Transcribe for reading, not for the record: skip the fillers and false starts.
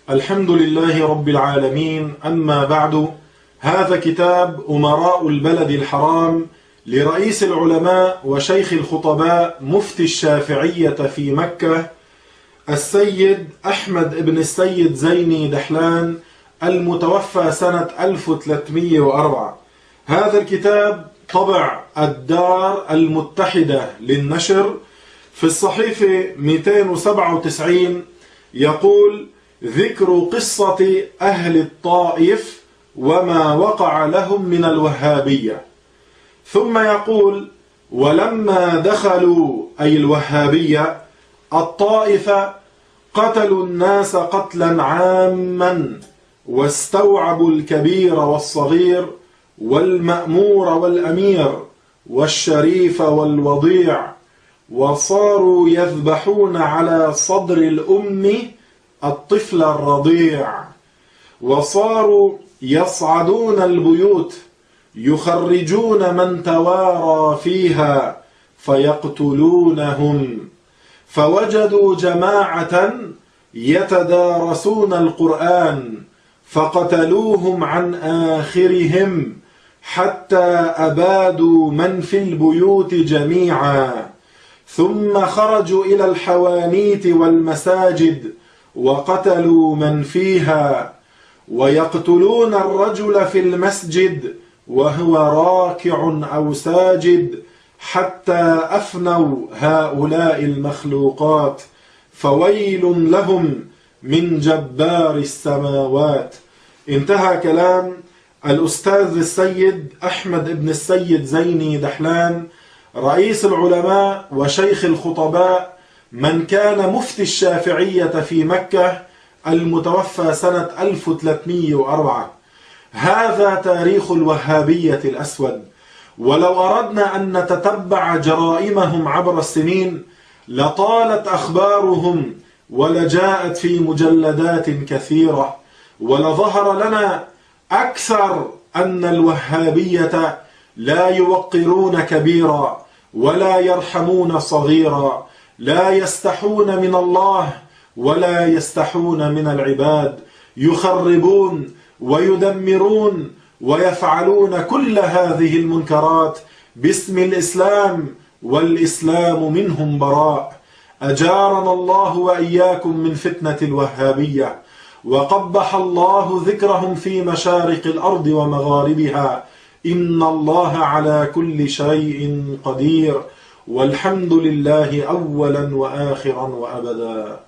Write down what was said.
الحمد لله رب العالمين. أما بعد، هذا كتاب أمراء البلد الحرام لرئيس العلماء وشيخ الخطباء مفتي الشافعية في مكة السيد أحمد بن السيد زيني دحلان المتوفى سنة 1304. هذا الكتاب طبع الدار المتحدة للنشر في الصحيفة 297. يقول: ذكر قصة أهل الطائف وما وقع لهم من الوهابية. ثم يقول: ولما دخلوا أي الوهابية الطائف قتلوا الناس قتلا عاما، واستوعبوا الكبير والصغير والمأمور والأمير والشريف والوضيع، وصاروا يذبحون على صدر الأم الطفل الرضيع، وصاروا يصعدون البيوت يخرجون من توارى فيها فيقتلونهم، فوجدوا جماعة يتدارسون القرآن فقتلوهم عن آخرهم حتى أبادوا من في البيوت جميعا، ثم خرجوا إلى الحوانيت والمساجد وقتلوا من فيها، ويقتلون الرجل في المسجد وهو راكع أو ساجد حتى أفنوا هؤلاء المخلوقات، فويل لهم من جبار السماوات. انتهى كلام الأستاذ السيد أحمد بن السيد زيني دحلان رئيس العلماء وشيخ الخطباء من كان مفتي الشافعية في مكة المتوفى سنة 1304. هذا تاريخ الوهابية الأسود، ولو أردنا أن نتتبع جرائمهم عبر السنين لطالت أخبارهم ولجاءت في مجلدات كثيرة، ولظهر لنا أكثر أن الوهابية لا يوقرون كبيرا ولا يرحمون صغيرا، لا يستحون من الله ولا يستحون من العباد، يخربون ويدمرون ويفعلون كل هذه المنكرات باسم الإسلام، والإسلام منهم براء. أجارنا الله وإياكم من فتنة الوهابية، وقبح الله ذكرهم في مشارق الأرض ومغاربها. إن الله على كل شيء قدير، والحمد لله أولا وآخرا وأبدا.